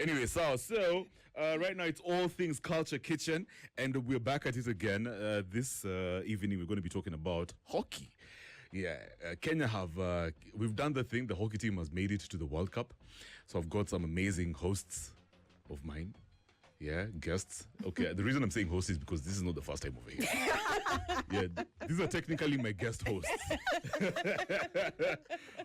Anyway, so right now it's All Things Culture Kitchen, and we're back at it again. This evening we're going to be talking about hockey. Yeah, Kenya we've done the thing. The hockey team has made it to the World Cup. So I've got some amazing hosts of mine. Yeah, guests. Okay, the reason I'm saying hosts is because this is not the first time over here. Yeah, these are technically my guest hosts.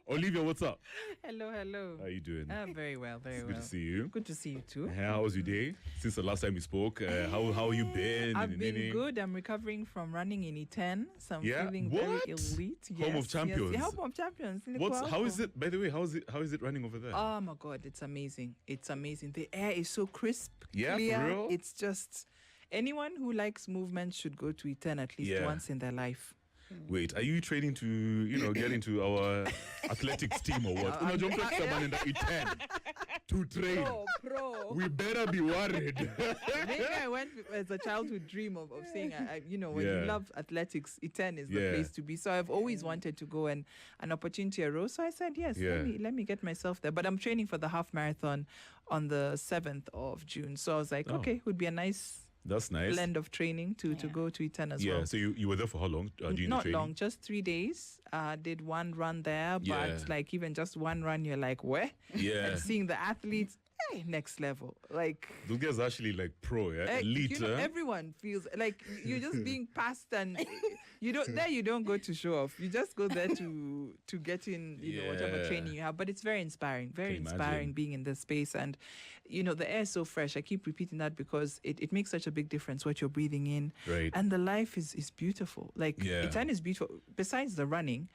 Olivia, what's up? Hello. How are you doing? Very well, very well. Good to see you. Good to see you too. How was your day since the last time we spoke? How have you been? I've been good. I'm recovering from running in E10, so I'm feeling very elite. Yes, Home of Champions. Yes, Home of Champions. How is it? By the way, how is it running over there? Oh my God, it's amazing. It's amazing. The air is so crisp. Yeah, clear. for real? It's just anyone who likes movement should go to E10 at least once in their life. Wait, are you training to, get into our athletics team or what? Someone in the E10 to train. Pro. We better be worried. Maybe I went as a childhood dream of saying, when you love athletics, E10 is the place to be. So I've always wanted to go and an opportunity arose. So I said, yes, let me get myself there. But I'm training for the half marathon on the 7th of June. So I was like, okay, it would be a nice... That's nice. Blend of training to go to E10 as well. Yeah, so you were there for how long? Not long, just 3 days. Did one run there, but like even just one run, you're like, where? Yeah. And seeing the athletes, next level. Like those guys are actually like pro, elite. Everyone feels like you're just being passed, and you don't go to show off. You just go there to get in, whatever training you have. But it's very inspiring, being in this space, and the air is so fresh. I keep repeating that because it makes such a big difference what you're breathing in, right? And the life is beautiful. Like Iten is beautiful. Besides the running,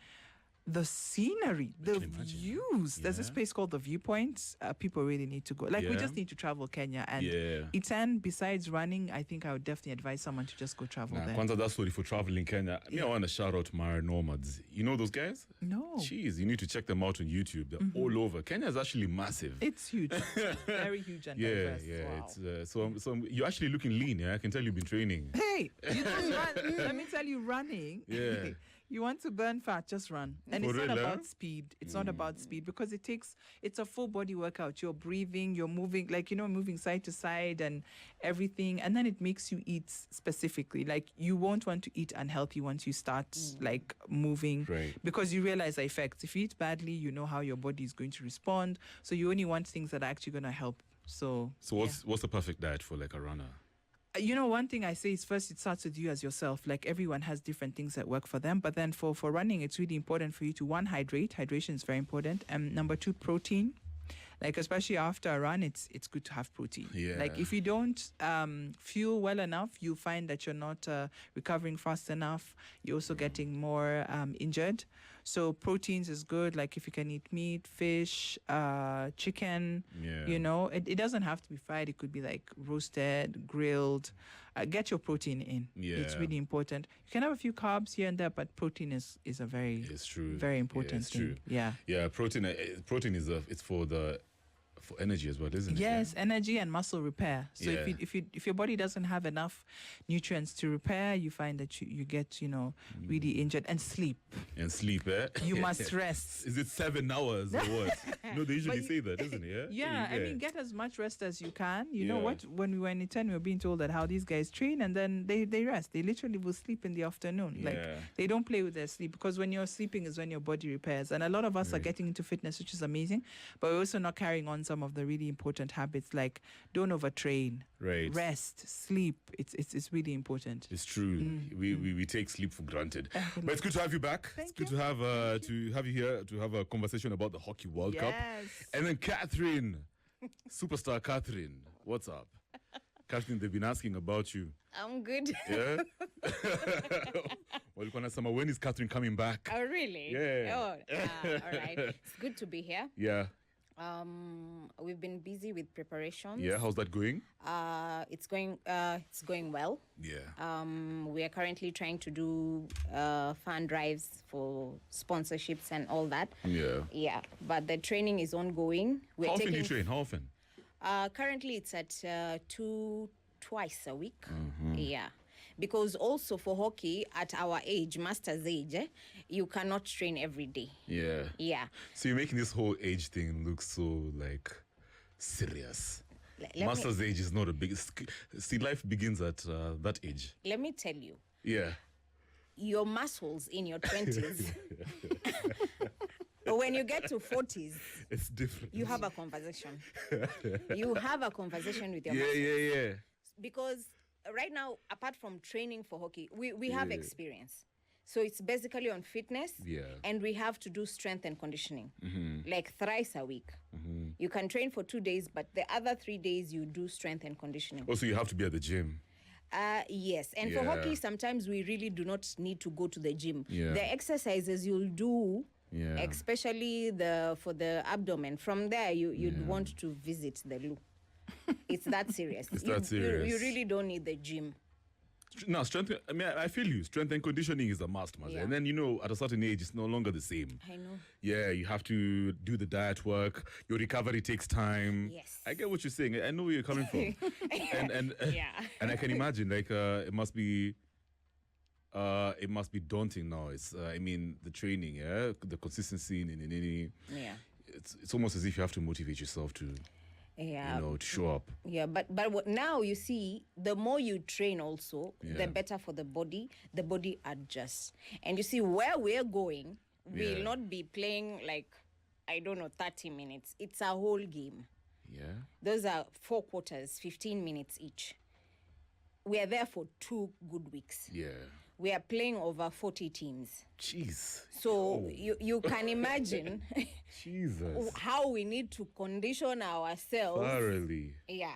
the scenery, the views. There's a place called the Viewpoints. People really need to go. Like we just need to travel Kenya, and Iten. Besides running, I think I would definitely advise someone to just go travel there. Kwanza, that's story for traveling Kenya. I want to shout out Mara Nomads. You know those guys? No. Jeez, you need to check them out on YouTube. They're all over. Kenya is actually massive. It's huge, very huge and diverse. Yeah. Wow. It's so you're actually looking lean. Yeah, I can tell you've been training. Hey, you just run. Let me tell you, running. Yeah. You want to burn fat, just run. And it's not about speed. It's not about speed because it's a full body workout. You're breathing, you're moving, moving side to side and everything. And then it makes you eat specifically. Like you won't want to eat unhealthy once you start moving. Right. Because you realize the effects. If you eat badly, you know how your body is going to respond. So you only want things that are actually going to help. So what's the perfect diet for like a runner? One thing I say is first it starts with you as yourself. Like everyone has different things that work for them. But then for running, it's really important for you to, one, hydrate. Hydration is very important. And number 2, protein. Like especially after a run, it's good to have protein. Yeah. Like if you don't fuel well enough, you find that you're not recovering fast enough. You're also getting more injured. So proteins is good. Like if you can eat meat, fish, chicken. Yeah. It doesn't have to be fried. It could be like roasted, grilled. Get your protein in. Yeah. It's really important. You can have a few carbs here and there, but protein is a very very important thing. True. Yeah. Yeah. Protein is it's for energy as well, isn't it? Yes, energy and muscle repair. So if your body doesn't have enough nutrients to repair, you find that you get really injured. And sleep. You must rest. Is it 7 hours or what? No, they usually say that, isn't it? Yeah. I mean, get as much rest as you can. You know what? When we were in E10, we were being told that how these guys train and then they rest. They literally will sleep in the afternoon. Yeah. Like they don't play with their sleep because when you're sleeping is when your body repairs. And a lot of us are getting into fitness, which is amazing, but we're also not carrying on some of the really important habits like don't overtrain, rest, sleep. It's really important. It's true. We take sleep for granted. But it's good to have you back. It's good to have you here to have a conversation about the Hockey World Cup. And then Catherine, superstar Catherine, what's up? Catherine, they've been asking about you. I'm good. Yeah? When is Catherine coming back? Oh, really? Yeah. All right. It's good to be here. Yeah. We've been busy with preparations. Yeah, how's that going? It's going well. Yeah. We are currently trying to do fund drives for sponsorships and all that. Yeah. Yeah, but the training is ongoing. How often do you train? How often? Currently, it's at twice a week. Mm-hmm. Yeah. Because also for hockey, at our age, master's age, you cannot train every day. Yeah. Yeah. So you're making this whole age thing look so, like, serious. Master's age is not a big... See, life begins at that age. Let me tell you. Yeah. Your muscles in your 20s, when you get to 40s, it's different. You have a conversation. You have a conversation with your muscles. Yeah. Because right now, apart from training for hockey, we have experience. So it's basically on fitness, and we have to do strength and conditioning, like thrice a week. You can train for 2 days, but the other 3 days you do strength and conditioning. Also, you have to be at the gym. Yes, and for hockey, sometimes we really do not need to go to the gym. Yeah. The exercises you'll do, especially for the abdomen, from there you'd want to visit the loo. It's that serious. It's that serious. You really don't need the gym. No, strength. I mean, I feel you. Strength and conditioning is a must, man. And then, at a certain age, it's no longer the same. I know. Yeah, you have to do the diet work. Your recovery takes time. Yes. I get what you're saying. I know where you're coming from. and I can imagine, like, it must be daunting now. It's, I mean, the training, the consistency, it's almost as if you have to motivate yourself to. To show up. Yeah, but now you see, the more you train also, the better for the body adjusts. And you see, where we're going, we'll not be playing like, 30 minutes. It's a whole game. Yeah. Those are 4 quarters, 15 minutes each. We are there for 2 good weeks. Yeah. We are playing over 40 teams. Jeez. So you can imagine Jesus. how we need to condition ourselves. Thoroughly. Yeah.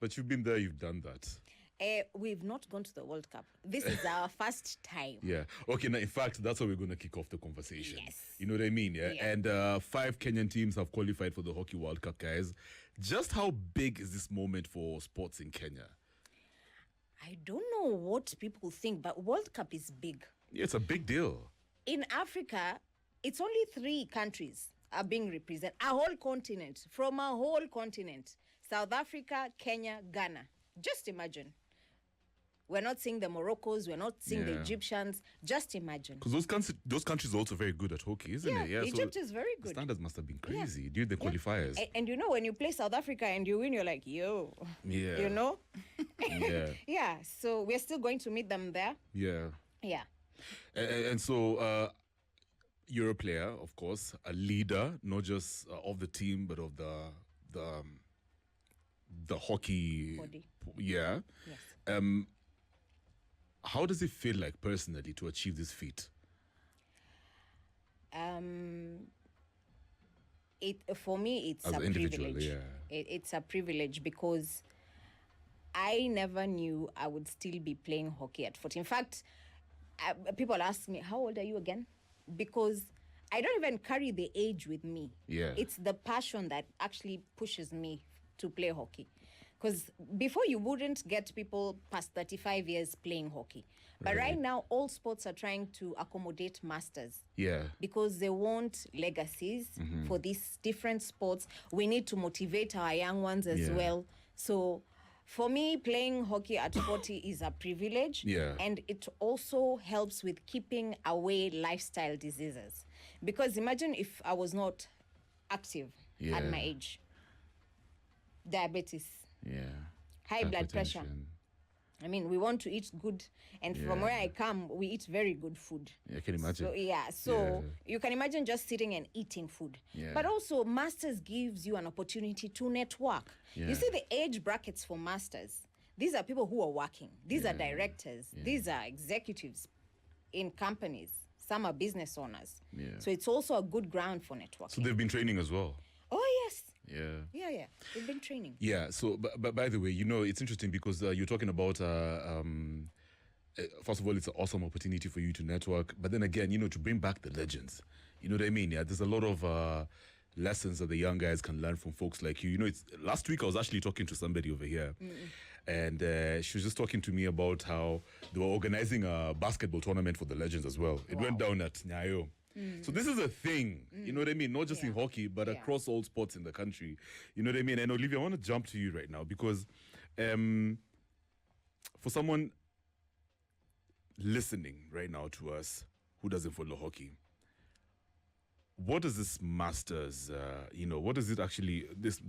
But you've been there, you've done that. We've not gone to the World Cup. This is our first time. Yeah. Okay, now in fact, that's how we're going to kick off the conversation. Yes. You know what I mean? Yeah. And 5 Kenyan teams have qualified for the Hockey World Cup, guys. Just how big is this moment for sports in Kenya? I don't know what people think, but World Cup is big. Yeah, it's a big deal. In Africa, it's only 3 countries are being represented. A whole continent, from a whole continent. South Africa, Kenya, Ghana. Just imagine. We're not seeing the Moroccos, we're not seeing the Egyptians. Just imagine. Because those countries are also very good at hockey, isn't it? Yeah, Egypt is very good. The standards must have been crazy during the qualifiers. And when you play South Africa and you win, you're like, yo. Yeah. You know? Yeah. Yeah, so we're still going to meet them there. Yeah. Yeah. And so you're a player, of course, a leader, not just of the team, but of the hockey body. Yeah. Yes. How does it feel like personally to achieve this feat? For me, it's As a an individual, privilege. yeah. It's a privilege because I never knew I would still be playing hockey at 40. In fact, people ask me, how old are you again? Because I don't even carry the age with me. Yeah. It's the passion that actually pushes me to play hockey. Because before, you wouldn't get people past 35 years playing hockey. But right now, all sports are trying to accommodate masters. Yeah. Because they want legacies for these different sports. We need to motivate our young ones as well. So for me, playing hockey at 40 is a privilege. Yeah. And it also helps with keeping away lifestyle diseases. Because imagine if I was not active at my age. Diabetes. Yeah. High blood pressure. I mean, we want to eat good. And from where I come, we eat very good food. Yeah, I can imagine. So you can imagine just sitting and eating food. Yeah. But also, masters gives you an opportunity to network. Yeah. You see the age brackets for masters. These are people who are working. These are directors. These are executives in companies. Some are business owners. Yeah. So it's also a good ground for networking. So they've been training as well? Oh, yes. Yeah. We've been training. Yeah. So, but by the way, it's interesting because you're talking about, first of all, it's an awesome opportunity for you to network. But then again, to bring back the legends. You know what I mean? Yeah. There's a lot of lessons that the young guys can learn from folks like you. Last week I was actually talking to somebody over here. And she was just talking to me about how they were organizing a basketball tournament for the legends as well. It went down at Nyayo. So this is a thing, you know what I mean? Not just in hockey, but across all sports in the country. You know what I mean? And Olivia, I want to jump to you right now because for someone listening right now to us who doesn't follow hockey, what does this Masters, what does it actually, this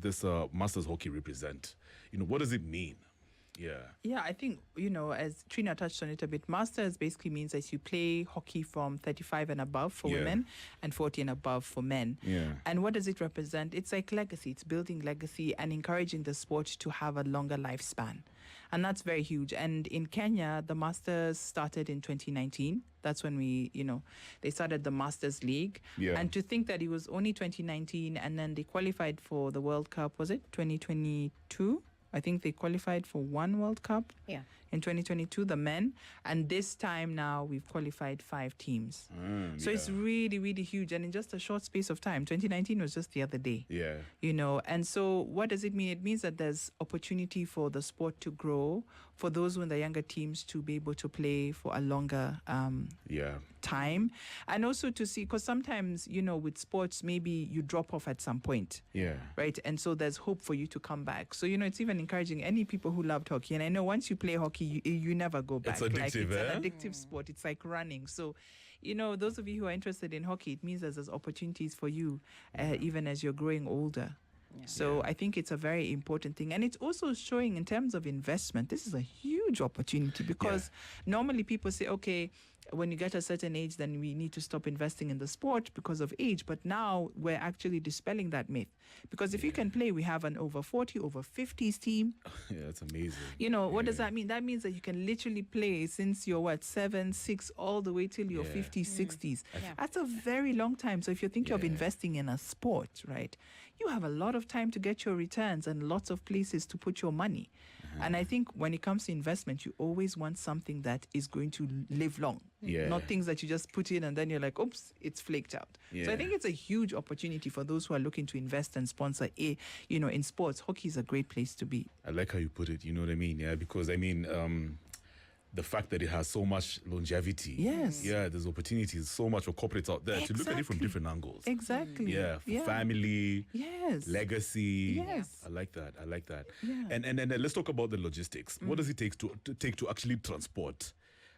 Masters hockey represent? What does it mean? Yeah. Yeah, I think, as Trina touched on it a bit, Masters basically means that you play hockey from 35 and above for women and 40 and above for men. Yeah. And what does it represent? It's like legacy. It's building legacy and encouraging the sport to have a longer lifespan. And that's very huge. And in Kenya, the Masters started in 2019. That's when they started the Masters League. Yeah. And to think that it was only 2019 and then they qualified for the World Cup, was it 2022? I think they qualified for one World Cup in 2022, the men. And this time now we've qualified 5 teams. So it's really, really huge. And in just a short space of time, 2019 was just the other day. Yeah. And so what does it mean? It means that there's opportunity for the sport to grow, for those in the younger teams to be able to play for a longer time. And also to see, because sometimes, with sports, maybe you drop off at some point. Yeah. Right? And so there's hope for you to come back. So, it's even encouraging any people who loved hockey. And I know once you play hockey, you never go back. It's addictive, it's an addictive sport. It's like running. So, those of you who are interested in hockey, it means that there's opportunities for you even as you're growing older. Yeah. So I think it's a very important thing. And it's also showing in terms of investment, this is a huge opportunity because normally people say, okay, when you get a certain age, then we need to stop investing in the sport because of age. But now we're actually dispelling that myth. Because if you can play, we have an over 40, over 50s team. Yeah, that's amazing. What does that mean? That means that you can literally play since you're 7, 6, all the way till you're 50s, 60s. That's a very long time. So if you're thinking of investing in a sport, right, you have a lot of time to get your returns and lots of places to put your money. And I think when it comes to investment, you always want something that is going to live long. Not things that you just put in and then you're like, oops, it's flaked out. So I think it's a huge opportunity for those who are looking to invest and sponsor in sports. Hockey is a great place to be. I like how you put it, you know what I mean? Yeah, because the fact that it has so much longevity. Yes. Yeah, there's opportunities so much for corporates out there to look at it from different angles. Exactly. Yeah, for family, legacy. Yes. I like that. Yeah. And let's talk about the logistics. What does it take to actually transport?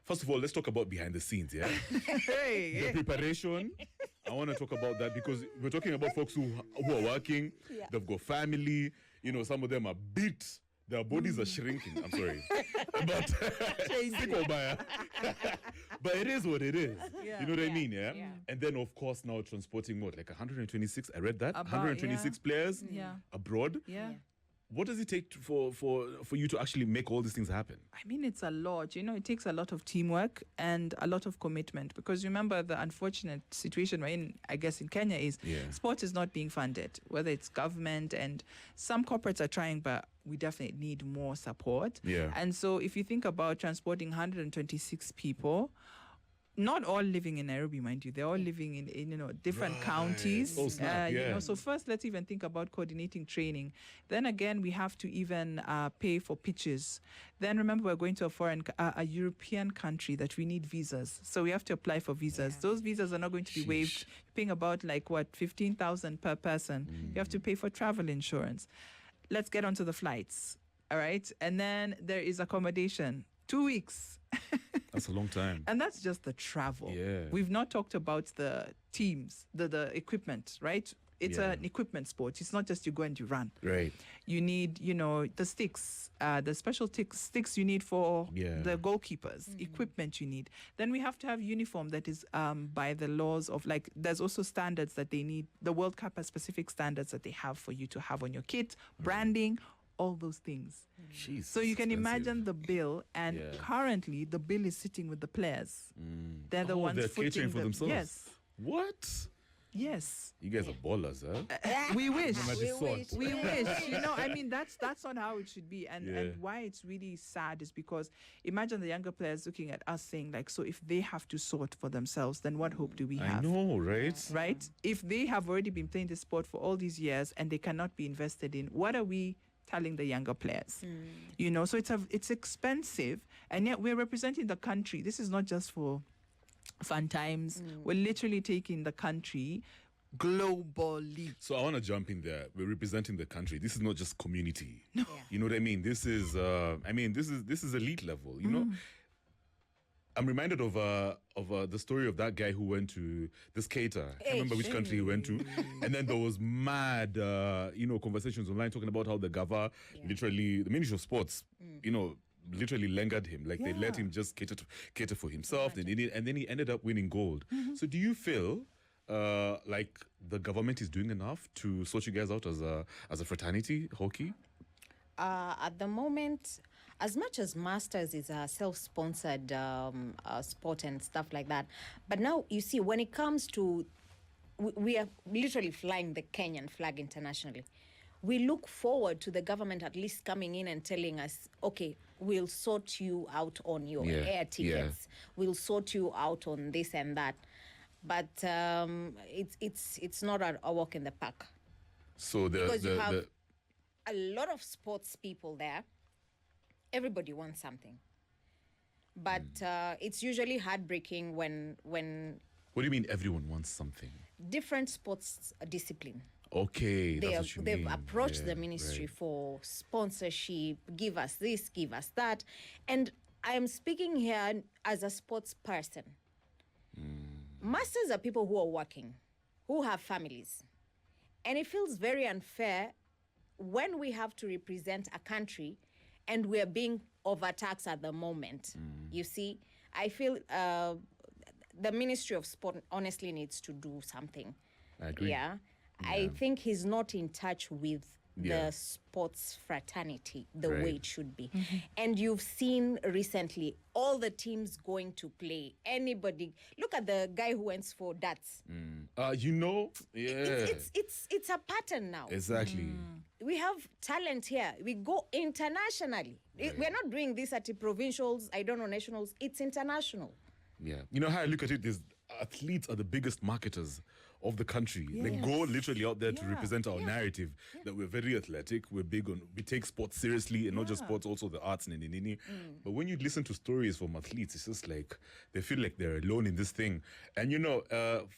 First of all, let's talk about behind the scenes, yeah? The preparation. I want to talk about that because we're talking about folks who are working, they've got family, some of them are beat. Their bodies are shrinking. I'm sorry. But but it is what it is. You know what I mean? Yeah? And then, of course, now transporting what? Like 126? I read that. 126 players abroad. Yeah. What does it take for you to actually make all these things happen? I mean, it's a lot. It takes a lot of teamwork and a lot of commitment because remember the unfortunate situation we're in, I guess, in Kenya is sport is not being funded, whether it's government and some corporates are trying, but we definitely need more support. Yeah. And so if you think about transporting 126 people, not all living in Nairobi, mind you. They're all living in different counties. Oh, snap, So first, let's even think about coordinating training. Then again, we have to even pay for pitches. Then remember, we're going to a European country that we need visas. So we have to apply for visas. Those visas are not going to be waived. You're paying about 15,000 per person. You have to pay for travel insurance. Let's get onto the flights. All right. And then there is accommodation. 2 weeks. That's a long time. And that's just the travel. Yeah. We've not talked about the teams, the equipment, right? It's an equipment sport. It's not just you go and you run. Right. You need, the sticks, the special sticks you need for the goalkeepers, equipment you need. Then we have to have uniform that is by the laws of, there's also standards that they need. The World Cup has specific standards that they have for you to have on your kit, branding, all those things. Jeez, so you can expensive. imagine the bill, and currently the bill is sitting with the players. They're the ones they're footing catering for themselves. Yes. What? Yes. You guys are ballers, huh? We wish. We wish. That's not how it should be. And why it's really sad is because imagine the younger players looking at us saying, so if they have to sort for themselves, then what hope do we have? I know, right? Right? If they have already been playing this sport for all these years and they cannot be invested in, what are we telling the younger players? So it's expensive, and yet we're representing the country. This is not just for fun times. We're literally taking the country globally. So I want to jump in there. We're representing the country. This is not just community. No. You know what I mean? This is this is elite level, you know? I'm reminded of the story of that guy who went to the skater. I can't remember which country he went to. And then there was mad, conversations online talking about how the Gava, literally, the Ministry of Sports, literally lingered him. Like they let him just cater for himself. And then he ended up winning gold. So do you feel like the government is doing enough to sort you guys out as a fraternity, hockey? At the moment, as much as Masters is a self-sponsored sport and stuff like that, but now you see when it comes to, we are literally flying the Kenyan flag internationally. We look forward to the government at least coming in and telling us, okay, we'll sort you out on your air tickets. We'll sort you out on this and that. But it's not a walk in the park. So because you have a lot of sports people there. Everybody wants something. But it's usually heartbreaking when... What do you mean everyone wants something? Different sports discipline. Okay, that's what you mean. They've approached the ministry for sponsorship, give us this, give us that. And I'm speaking here as a sports person. Masters are people who are working, who have families. And it feels very unfair when we have to represent a country and we're being overtaxed at the moment. You see, I feel the Ministry of Sport honestly needs to do something. I agree. I think he's not in touch with the sports fraternity the way it should be. And you've seen recently all the teams going to play. Anybody, look at the guy who went for darts. It's a pattern now. Exactly. We have talent here. We go internationally. We're not doing this at the provincials, nationals. It's international. Yeah. You know how I look at it is athletes are the biggest marketers of the country. They go literally out there to represent our narrative that we're very athletic, we take sports seriously, and not just sports, also the arts. But when you listen to stories from athletes, it's just like they feel like they're alone in this thing. And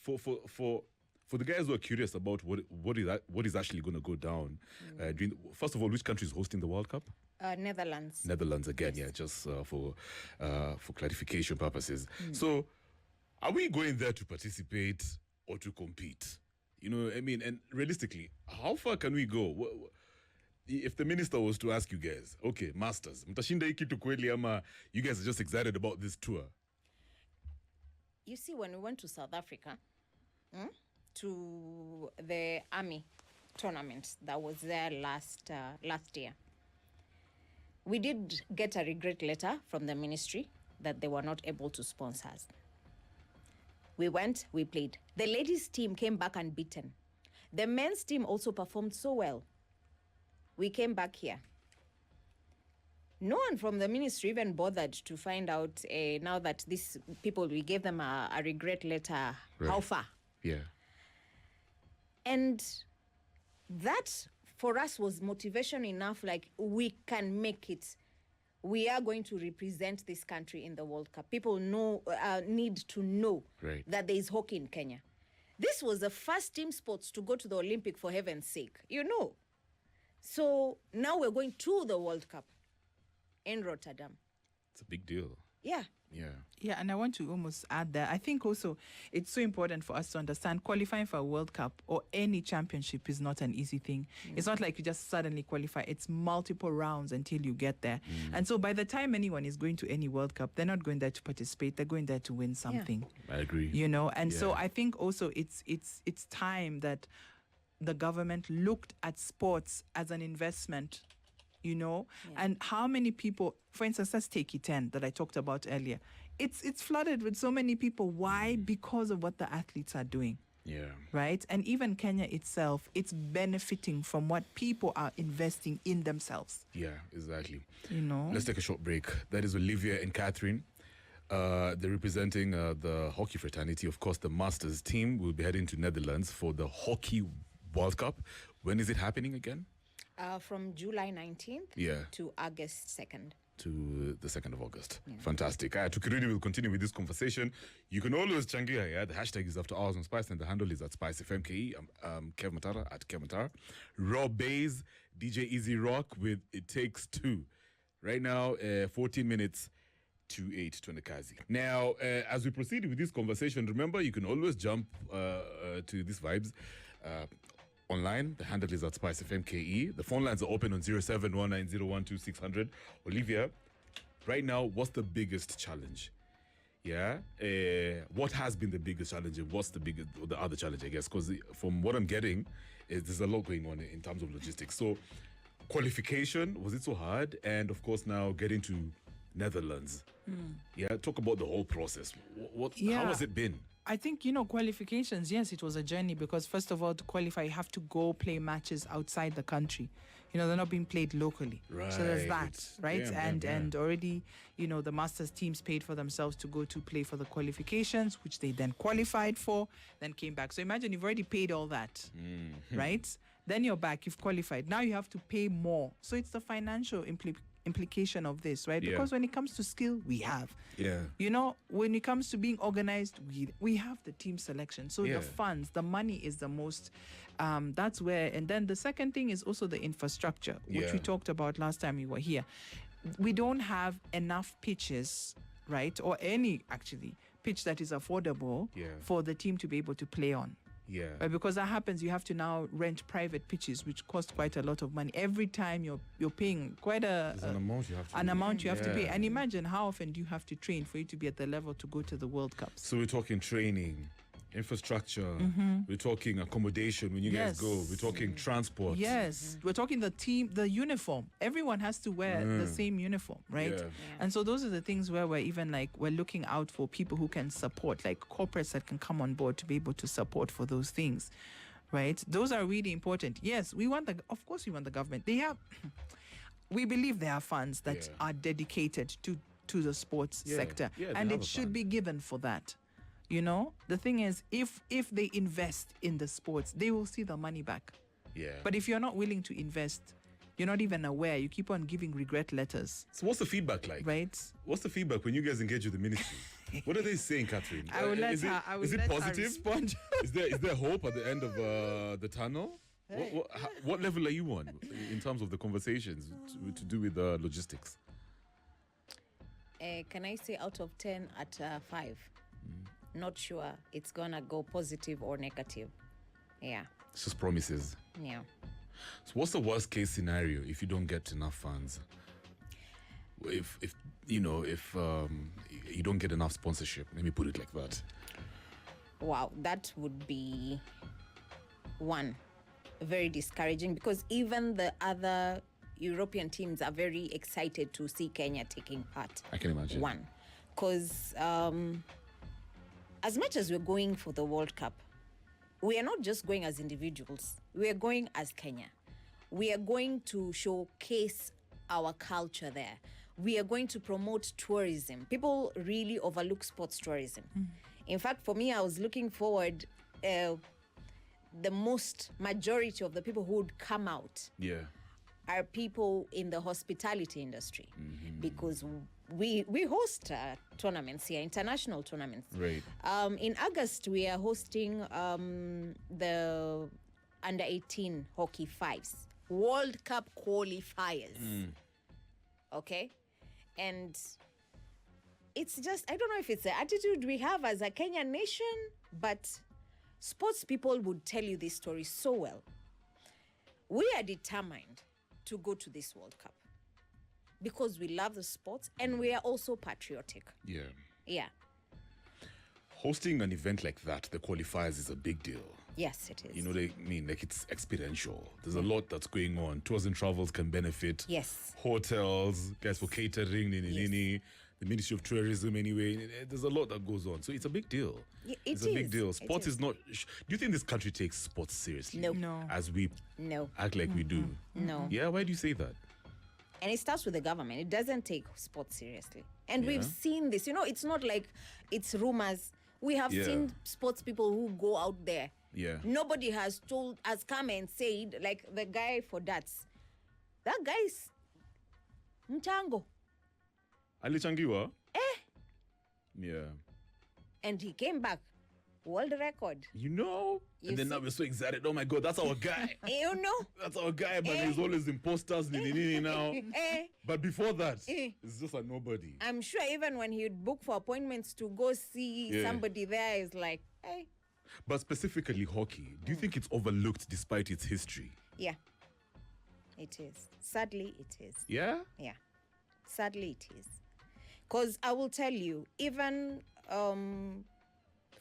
for the guys who are curious about what is actually going to go down, first of all, which country is hosting the World Cup? Netherlands. Netherlands again, just for clarification purposes. So, are we going there to participate or to compete? And realistically, how far can we go? If the minister was to ask you guys, okay, Masters, mtashinda hiki tu kweli ama you guys are just excited about this tour? You see, when we went to South Africa, to the Army tournament that was there last year, we did get a regret letter from the ministry that they were not able to sponsor us. We went, we played. The ladies' team came back unbeaten. The men's team also performed so well. We came back here. No one from the ministry even bothered to find out now that these people, we gave them a regret letter, how far? Yeah. And that for us was motivation enough, like we can make it. We are going to represent this country in the World Cup. People need to know that there is hockey in Kenya. This was the first team sports to go to the Olympic, for heaven's sake, So now we're going to the World Cup in Rotterdam. It's a big deal. Yeah. Yeah, and I want to almost add that I think also it's so important for us to understand qualifying for a World Cup or any championship is not an easy thing. It's not like you just suddenly qualify. It's multiple rounds until you get there. And so by the time anyone is going to any World Cup, they're not going there to participate. They're going there to win something. I agree. And so I think also it's time that the government looked at sports as an investment. And how many people, for instance, let's take E10 that I talked about earlier. It's flooded with so many people. Why? Because of what the athletes are doing. Yeah. Right? And even Kenya itself, it's benefiting from what people are investing in themselves. Yeah, exactly. Let's take a short break. That is Olivia and Catherine. They're representing the hockey fraternity. Of course, the Masters team will be heading to Netherlands for the Hockey World Cup. When is it happening again? From July 19th to August 2nd. To the 2nd of August. Yeah. Fantastic. Tukirudi will continue with this conversation. You can always changia. The hashtag is After Hours on Spice and the handle is at SpiceFM. Kev Matara at Kev Matara. Rob Bays, DJ Easy Rock with It Takes Two. Right now, 14 minutes 28 Now, as we proceed with this conversation, remember you can always jump to these vibes online. The handle is at SpiceFM KE. The phone lines are open on 0719012600. Olivia, right now, what's the biggest challenge? Yeah, what has been the biggest challenge, and what's the other challenge? I guess because from what I'm getting, there's a lot going on in terms of logistics. So, qualification, was it so hard? And of course, now getting to Netherlands. Yeah, talk about the whole process. How has it been? I think, qualifications, yes, it was a journey because first of all, to qualify, you have to go play matches outside the country. They're not being played locally. Right. So there's that, right? Damn. And already, the Masters teams paid for themselves to go to play for the qualifications, which they then qualified for, then came back. So imagine you've already paid all that, right? Then you're back, you've qualified. Now you have to pay more. So it's the financial implication of this, right? Yeah. Because when it comes to skill, we have. Yeah. When it comes to being organized, we have the team selection. So Yeah. the funds, the money is the most, that's where, and then the second thing is also the infrastructure, which Yeah. we talked about last time we were here. We don't have enough pitches, right? Or any, actually, pitch that is affordable for the team to be able to play on. Yeah. Right, because that happens, you have to now rent private pitches, which cost quite a lot of money. Every time you're paying quite There's an amount you have to pay. And imagine how often do you have to train for you to be at the level to go to the World Cups. So we're talking training, infrastructure, we're talking accommodation when you guys go, we're talking transport. Yes, we're talking the uniform. Everyone has to wear the same uniform, right? Yeah. And so those are the things where we're looking out for people who can support, like corporates that can come on board to be able to support for those things, right? Those are really important. Yes, of course we want the government. We believe there are funds that are dedicated to the sports sector, and it should be given for that. The thing is, if they invest in the sports, they will see the money back. Yeah. But if you're not willing to invest, you're not even aware, you keep on giving regret letters. So what's the feedback like? Right? What's the feedback when you guys engage with the ministry? What are they saying, Catherine? I will let is her it positive? respond. Is there hope at the end of the tunnel? What level are you on in terms of the conversations to do with logistics? Can I say out of 10 at 5? Not sure it's gonna go positive or negative. Yeah. It's just promises. Yeah. So what's the worst case scenario if you don't get enough funds? If you don't get enough sponsorship, let me put it like that. Wow, that would be very discouraging because even the other European teams are very excited to see Kenya taking part. I can imagine. Because as much as we're going for the World Cup, we are not just going as individuals. We are going as Kenya. We are going to showcase our culture there. We are going to promote tourism. People really overlook sports tourism. In fact, for me, I was looking forward, the majority of the people who would come out are people in the hospitality industry because we host tournaments here, international tournaments. Right. In August, we are hosting the under 18 hockey fives, World Cup qualifiers. Okay? And it's just, I don't know if it's the attitude we have as a Kenyan nation, but sports people would tell you this story so well. We are determined to go to this World Cup because we love the sports and we are also patriotic. Yeah. Yeah. Hosting an event like that, the qualifiers, is a big deal. Yes, it is. You know what I mean? Like, it's experiential. There's a lot that's going on. Tours and travels can benefit. Yes. Hotels, guys for catering, the Ministry of Tourism anyway. There's a lot that goes on. So it's a big deal. It's a big deal. Sports is not... Do you think this country takes sports seriously? No. As we act like we do? No. Yeah, why do you say that? And it starts with the government. It doesn't take sports seriously. And we've seen this. It's not like it's rumors. We have seen sports people who go out there. Yeah. Nobody has come and said, like the guy for darts. That guy's mchango. Alichangiwa? Yeah. And he came back World record. You know? You and then see? now we're so excited. Oh my God, that's our guy. You know? That's our guy, but there's always imposters now. Eh, But before that, Eh. it's just a nobody. I'm sure even when he would book for appointments to go see Yeah. somebody there, is like, hey, But specifically hockey, do you think it's overlooked despite its history? yeah, it is. Sadly, it is. Yeah? Yeah, sadly, it is. Because I will tell you, even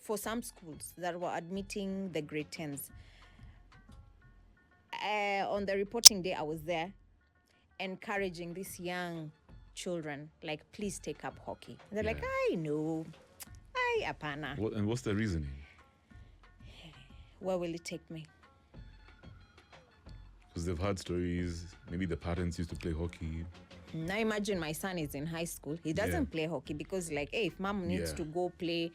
for some schools that were admitting the grade 10s, on the reporting day, I was there encouraging these young children, like, please take up hockey. They're like, I know. Apana. And what's the reasoning? Where will it take me? Because they've heard stories. Maybe the parents used to play hockey. Now imagine my son is in high school. He doesn't play hockey because, like, hey, if mom needs to go play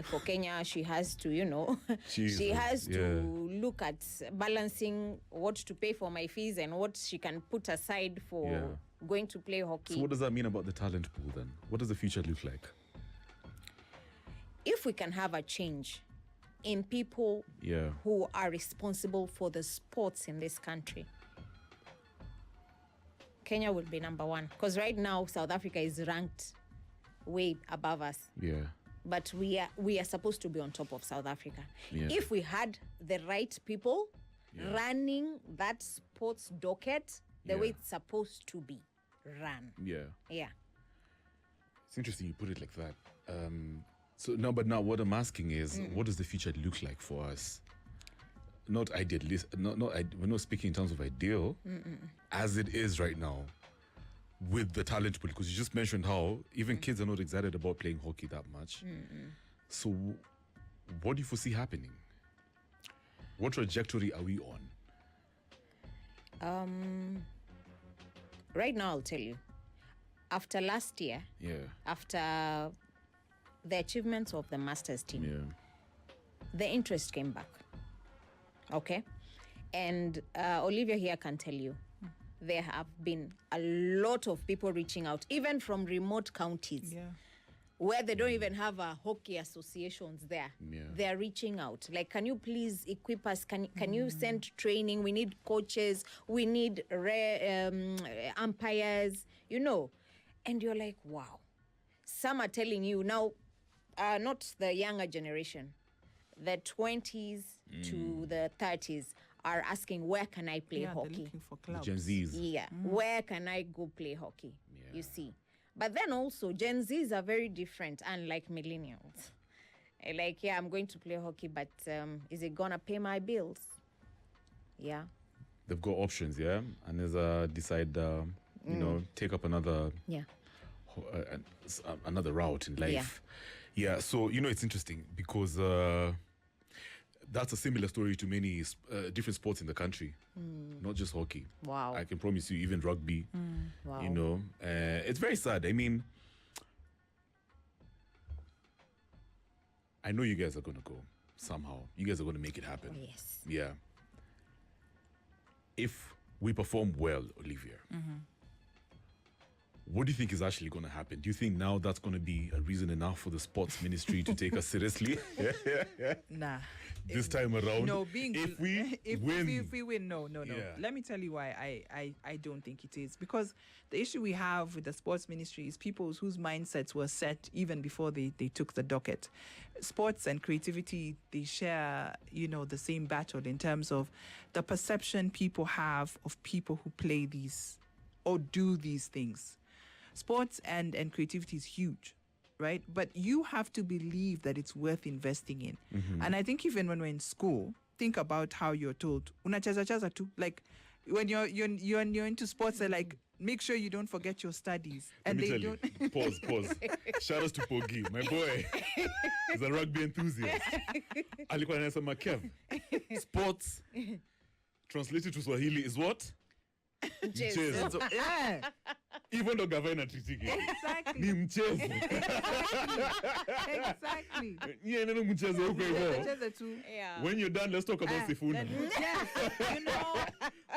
for Kenya, she has to, she has to look at balancing what to pay for my fees and what she can put aside for going to play hockey. So what does that mean about the talent pool then? What does the future look like? If we can have a change in people who are responsible for the sports in this country, Kenya will be number one. Because right now, South Africa is ranked way above us. Yeah. But we are supposed to be on top of South Africa. Yeah. If we had the right people running that sports docket the way it's supposed to be run. Yeah. Yeah. It's interesting you put it like that. But now what I'm asking is, what does the future look like for us? Not idealist. We're not speaking in terms of ideal, as it is right now, with the talent pool. Because you just mentioned how even kids are not excited about playing hockey that much. So, what do you foresee happening? What trajectory are we on? Right now, I'll tell you. After last year, after the achievements of the Masters team, the interest came back. Okay? And Olivia here can tell you, there have been a lot of people reaching out, even from remote counties, where they don't even have hockey associations there. They're reaching out. Like, can you please equip us? Can you send training? We need coaches. We need umpires, And you're like, wow. Some are telling you now, not the younger generation, the 20s to the 30s are asking, where can I play hockey? They're looking for clubs. Gen Zs. Yeah, where can I go play hockey? You see. But then also, Gen Zs are very different, unlike millennials. Like, I'm going to play hockey, but is it going to pay my bills? Yeah. They've got options, and there's decide, take up another another route in life. Yeah, so, it's interesting because that's a similar story to many different sports in the country, not just hockey. Wow. I can promise you, even rugby, Wow. It's very sad. I mean, I know you guys are going to go somehow. You guys are going to make it happen. Yes. Yeah. If we perform well, Olivia, what do you think is actually going to happen? Do you think now that's going to be a reason enough for the sports ministry to take us seriously? Nah. This time around, No, if we win, no. Yeah. Let me tell you why I don't think it is. Because the issue we have with the sports ministry is people whose mindsets were set even before they took the docket. Sports and creativity, they share, the same battle in terms of the perception people have of people who play these or do these things. Sports and creativity is huge, right? But you have to believe that it's worth investing in. And I think even when we're in school, think about how you're told, unachaza tu. Like, when you're into sports, they're like, make sure you don't forget your studies. And Let me they tell don't. you. Pause. Shout out to Pogi, my boy. He's a rugby enthusiast. Alikuwa anasema Kev, sports translated to Swahili is what? Mchezo. Yeah. Even though gavana tritiki. Exactly. Ni mchezo. Exactly. Yeah, no mchezo huko hivyo. Mchezo too. Yeah. When you're done, let's talk about Sifuna. Yes, you know.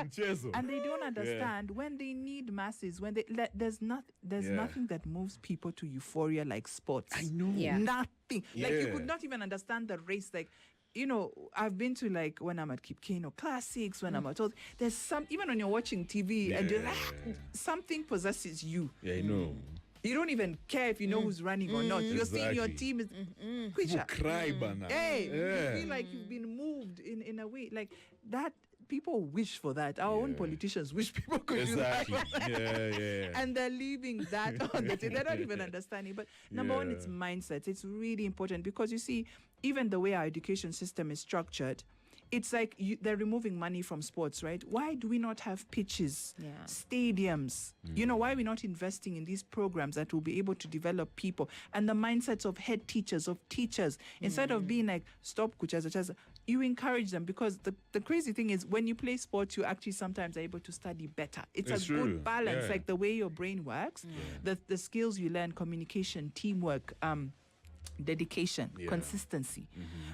Mchezo. And they don't understand when they need masses. When they there's nothing that moves people to euphoria like sports. I know. Yeah. Nothing. Like you Yeah. could not even understand the race. Like, you know, I've been to like when I'm at Kipkeno Classics, when I'm at all. There's some even when you're watching TV and you're like, something possesses you. Yeah, I know. You don't even care if you know who's running or not. You're seeing your Exactly. team is You Kwisha. cry, bana. Hey, Yeah. you feel like you've been moved in a way like that. People wish for that. Our own politicians wish people could Exactly. do that. Yeah. And they're leaving that on the table. They're not even understanding. But number one, Yeah. it's mindset. It's really important because you see, even the way our education system is structured, it's like they're removing money from sports, right? Why do we not have pitches, stadiums? You know, why are we not investing in these programs that will be able to develop people and the mindsets of head teachers, of teachers, instead of being like, stop kuchaza, you encourage them because the crazy thing is when you play sports, you actually sometimes are able to study better. It's a true. good balance, Yeah. like the way your brain works, the skills you learn, communication, teamwork, dedication, consistency,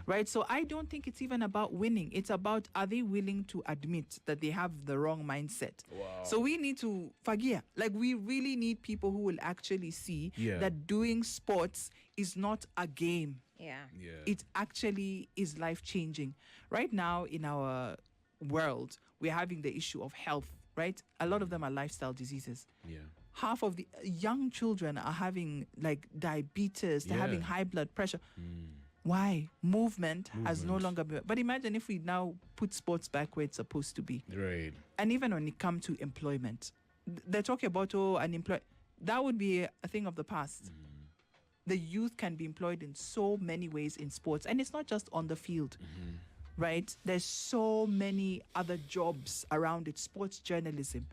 right? So I don't think it's even about winning. It's about, are they willing to admit that they have the wrong mindset? Wow. So we need to fagia. Like we really need people who will actually see that doing sports is not a game. Yeah. It actually is life-changing. Right now in our world, we're having the issue of health, right? A lot of them are lifestyle diseases. Yeah. Half of the young children are having like diabetes, they're having high blood pressure. Why? Movement has no longer been. But imagine if we now put sports back where it's supposed to be. Right. And even when it comes to employment, they're talking about unemployed. That would be a thing of the past. The youth can be employed in so many ways in sports, and it's not just on the field. Right? There's so many other jobs around it. Sports journalism,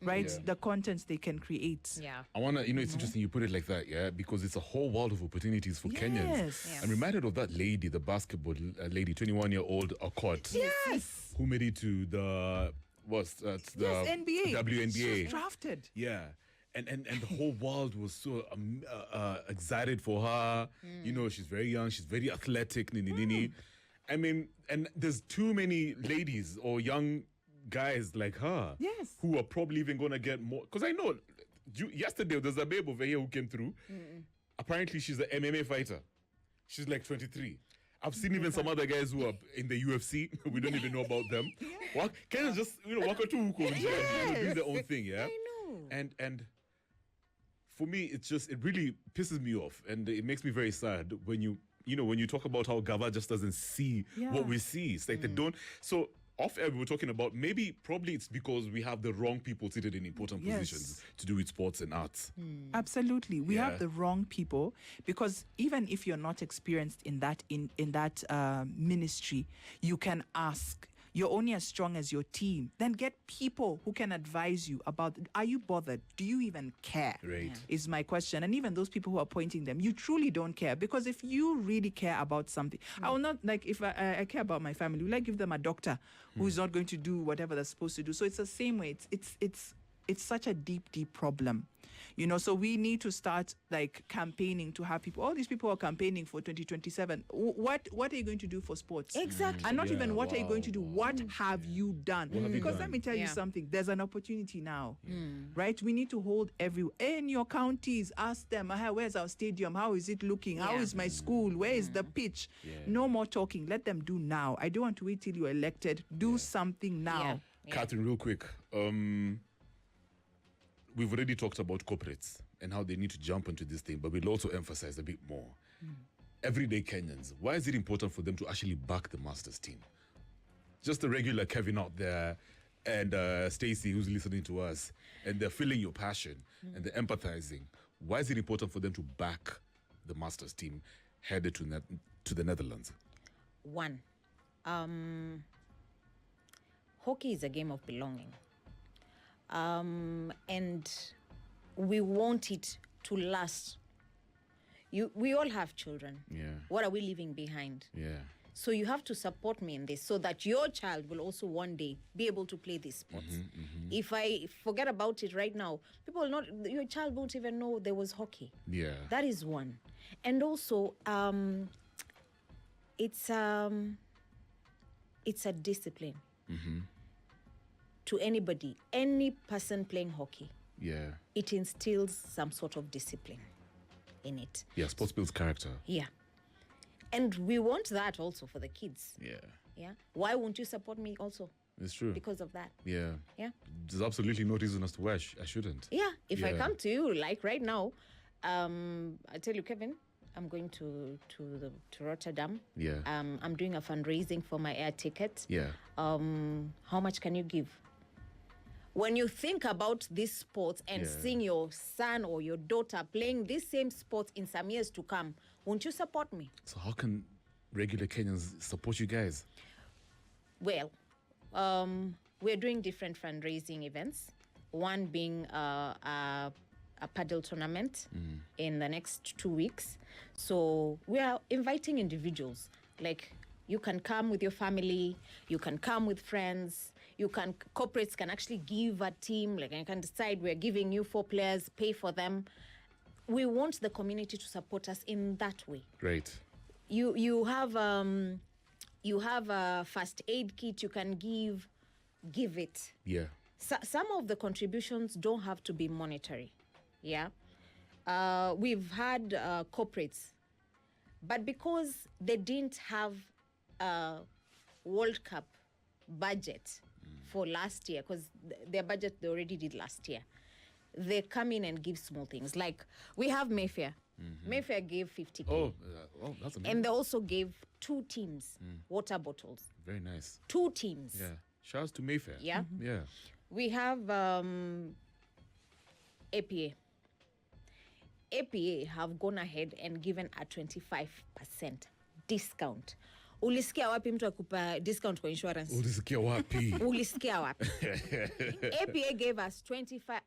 right? Yeah. The contents they can create. Yeah. I want to, it's interesting you put it like that, yeah, because it's a whole world of opportunities for Kenyans. Yes. I'm reminded of that lady, the basketball lady, 21-year-old Okot, Yes. who made it to the NBA. WNBA. She was drafted. Yeah. And the whole world was so excited for her. You know, she's very young, she's very athletic, nini. I mean, and there's too many ladies or young guys like her who are probably even going to get more. Because I know, yesterday there's a babe over here who came through. Apparently, she's an MMA fighter. She's like 23. I've seen even some other guys who are in the UFC. We don't even know about them. Kind of just, walk or two, doing their own thing, yeah? I know. And for me, it really pisses me off. And it makes me very sad when when you talk about how Gava just doesn't see what we see. It's like they don't. So off air, we were talking about probably it's because we have the wrong people seated in important positions to do with sports and arts. Absolutely. We have the wrong people because even if you're not experienced in that ministry, you can ask. You're only as strong as your team. Then get people who can advise you about, are you bothered? Do you even care? Right. Is my question. And even those people who are appointing them, you truly don't care. Because if you really care about something, I will not, like, if I care about my family, will I give them a doctor who's not going to do whatever they're supposed to do? So it's the same way. It's such a deep, deep problem. So we need to start like campaigning to have people. All these people are campaigning for 2027. What are you going to do for sports? Exactly. And not even what are you going to do? What have you done? What have you Because done? let me tell you something. There's an opportunity now, right? We need to hold in your counties. Ask them, where's our stadium? How is it looking? How is my school? Where is the pitch? No more talking. Let them do now. I don't want to wait till you're elected. Do something now. Catherine, real quick. We've already talked about corporates and how they need to jump into this thing, but we'll also emphasize a bit more. Everyday Kenyans, why is it important for them to actually back the Masters team? Just the regular Kevin out there and Stacey who's listening to us, and they're feeling your passion and they're empathizing. Why is it important for them to back the Masters team headed to the Netherlands? One, hockey is a game of belonging. And we want it to last. We all have children. Yeah. What are we leaving behind? Yeah. So you have to support me in this so that your child will also one day be able to play these sports. If I forget about it right now, your child won't even know there was hockey. Yeah. That is one. And also, it's a discipline to anybody, any person playing hockey. Yeah. It instills some sort of discipline in it. Yeah, sports builds character. Yeah. And we want that also for the kids. Yeah. Yeah. Why won't you support me also? It's true. Because of that. Yeah. Yeah. There's absolutely no reason as to why I shouldn't. Yeah. If I Yeah. come to you, like right now, I tell you, Kevin, I'm going to Rotterdam. Yeah. I'm doing a fundraising for my air ticket. Yeah. How much can you give? When you think about these sports and Yeah. seeing your son or your daughter playing these same sports in some years to come, won't you support me? So how can regular Kenyans support you guys? Well, we're doing different fundraising events. One being a paddle tournament in the next 2 weeks. So we are inviting individuals. Like, you can come with your family, you can come with friends, corporates can actually give a team, like I can decide we're giving you 4 players, pay for them. We want the community to support us in that way. Great. You have a first aid kit you can give it. Yeah. Some of the contributions don't have to be monetary. Yeah. We've had corporates, but because they didn't have a World Cup budget for last year, because their budget they already did last year, they come in and give small things. Like, we have Mayfair. Mayfair gave 50K. Oh, that's amazing. And they also gave 2 teams water bottles. Very nice. 2 teams. Yeah. Shouts to Mayfair. Yeah. Yeah. We have APA. APA have gone ahead and given a 25% discount. Ulisikia wapi mtu akupa discount kwa insurance? Ulisikia wapi? Ulisikia wapi? APA gave us 25%.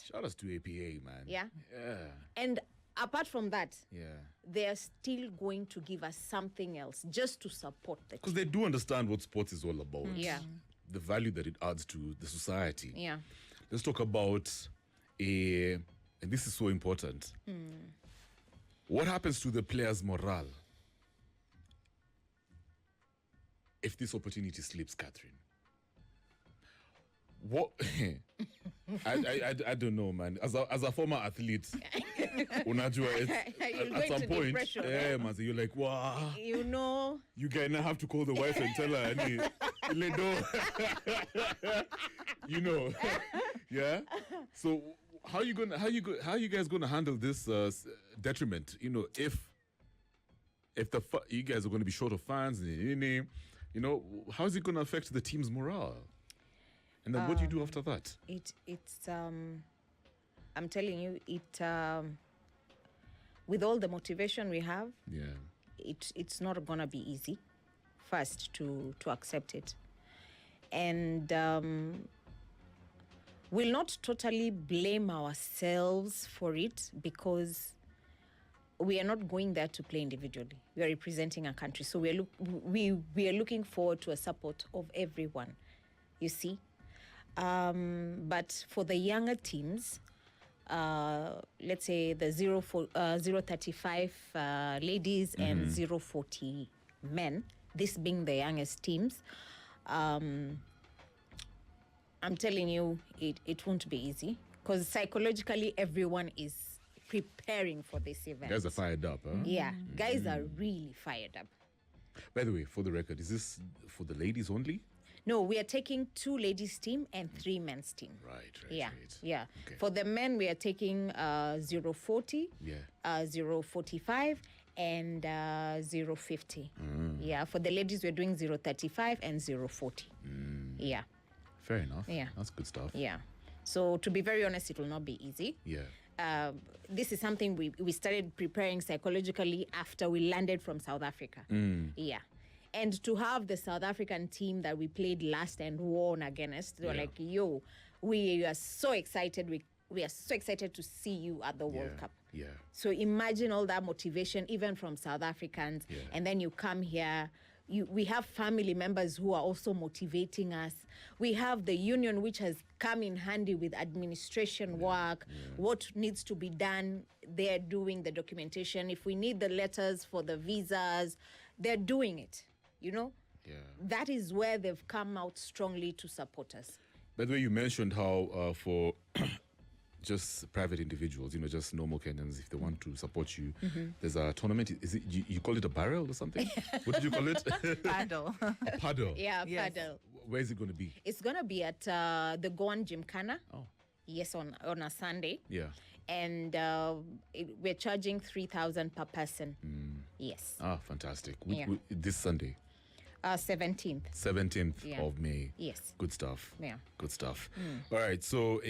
Shout out to APA, man. Yeah. Yeah. And apart from that, Yeah. they are still going to give us something else just to support the Because they do understand what sports is all about. Yeah. The value that it adds to the society. Yeah. Let's talk about and this is so important. What happens to the players' morale if this opportunity slips, Catherine? What? I don't know, man. As a former athlete, unajua, at some point, pressure, man, you're like, wow. You know. You gonna have to call the wife and tell her, you know, yeah. So how you guys gonna handle this detriment? You know, if you guys are gonna be short of fans, you know, how is it gonna affect the team's morale? And then what do you do after that? It's I'm telling you, with all the motivation we have, Yeah. it's not gonna be easy first to accept it. And we'll not totally blame ourselves for it, because we are not going there to play individually. We are representing a country. So we are looking forward to a support of everyone, you see. But for the younger teams, let's say the 035 ladies and 040 men, this being the youngest teams, I'm telling you, it won't be easy, because psychologically everyone is preparing for this event. Guys are fired up, huh? Yeah, guys are really fired up. By the way, for the record, is this for the ladies only? No, we are taking 2 ladies team and 3 men's team. Right. Yeah. Okay. For the men, we are taking 040, Yeah. 045, and 050. Yeah. For the ladies, we're doing 035 and 040. Yeah. Fair enough. Yeah. That's good stuff. Yeah. So to be very honest, it will not be easy. Yeah. This is something we started preparing psychologically after we landed from South Africa. Yeah. And to have the South African team that we played last and won against, they were like, yo, we are so excited. We we are so excited to see you at the World Cup. Yeah. So imagine all that motivation, even from South Africans, and then you come here. We have family members who are also motivating us. We have the union, which has come in handy with administration work, what needs to be done. They're doing the documentation. If we need the letters for the visas, they're doing it, you know? Yeah. That is where they've come out strongly to support us. By the way, you mentioned how for just private individuals, just normal Kenyans, if they want to support you, there's a tournament. Is it you call it a barrel or something? What did you call it? Paddle. A paddle. Yeah, Yes. paddle. Where is it going to be? It's going to be at the Goan Gymkhana. Oh. Yes, on a Sunday. Yeah. And we're charging 3,000 per person. Yes. Ah, fantastic. Yeah. This Sunday, 17th. 17th of May. Yes. Good stuff. Yeah. Good stuff. All right. So,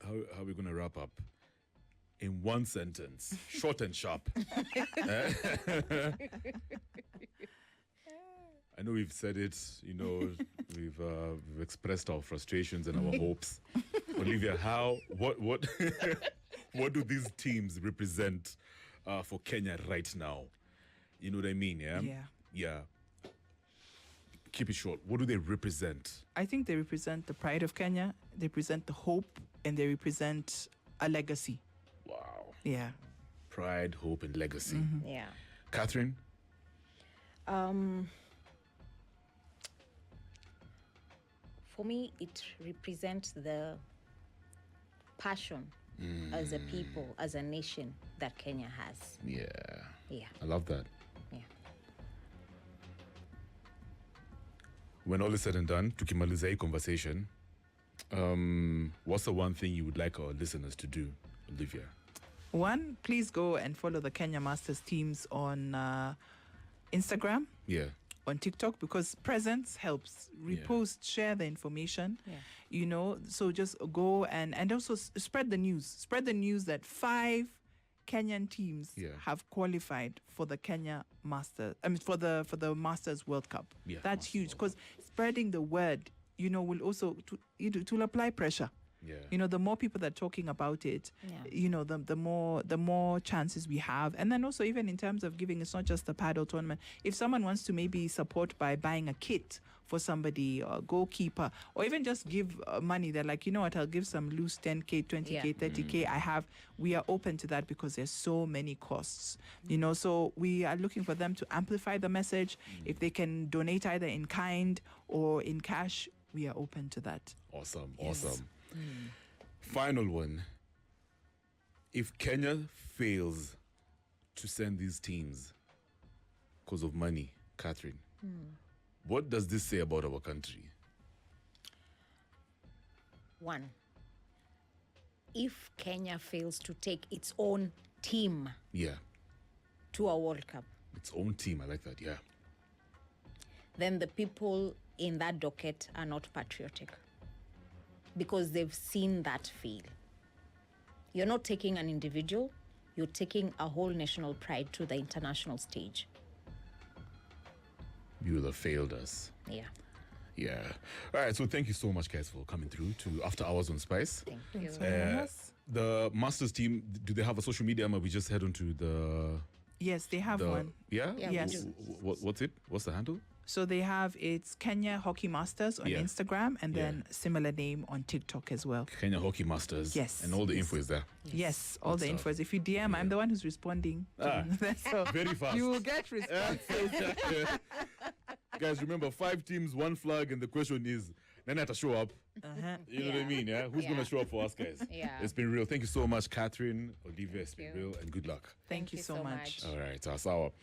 how are we going to wrap up? In one sentence, short and sharp. I know we've said it, we've expressed our frustrations and our hopes. Olivia, what what do these teams represent for Kenya right now? You know what I mean, yeah? Yeah. Yeah. Keep it short. What do they represent? I think they represent the pride of Kenya, they represent the hope, and they represent a legacy. Wow. Yeah. Pride, hope, and legacy. Yeah. Catherine? For me, it represents the passion as a people, as a nation that Kenya has. Yeah. Yeah. I love that. Yeah. When all is said and done, tukimaliza hii conversation, what's the one thing you would like our listeners to do, Olivia? One, please go and follow the Kenya Masters teams on Instagram, Yeah. on TikTok, because presence helps. Repost, share the information. Yeah. So just go and also spread the news. Spread the news that 5 Kenyan teams have qualified for the Kenya Masters. For the Masters World Cup. Yeah, That's Masters huge, World because spreading the word, will also to apply pressure. Yeah. The more people that are talking about it, the more chances we have. And then also, even in terms of giving, it's not just a paddle tournament. If someone wants to maybe support by buying a kit for somebody, or a goalkeeper, or even just give money, they're like, you know what, I'll give some loose 10K, 20K, 30K. We are open to that, because there's so many costs, so we are looking for them to amplify the message. If they can donate either in kind or in cash, we are open to that. Awesome. Yes. Awesome. Final one. If Kenya fails to send these teams because of money, Catherine, what does this say about our country? One, if Kenya fails to take its own team to a World Cup, Its own team. I like that. Yeah. then the people in that docket are not patriotic, because they've seen that fail. You're not taking an individual, you're taking a whole national pride to the international stage. You will have failed us. Yeah. Yeah. All right. So thank you so much, guys, for coming through to After Hours on Spice. Thank you. The Masters team, do they have a social media? Or we just head on to the... Yes, they have one. Yeah? Yeah, Yes. we do. What's it? What's the handle? So they have, it's Kenya Hockey Masters on Instagram, and then similar name on TikTok as well. Kenya Hockey Masters. Yes. And all the info is there. Yes, all the Good info. If you DM, I'm the one who's responding. So Very fast. you will get responses. Guys, remember, 5 teams, 1 flag, and the question is, Nana to show up. You know what I mean, yeah? Who's going to show up for us, guys? Yeah. It's been real. Thank you so much, Catherine, Olivia. It's been real, and good luck. Thank you so much. All right, sawa.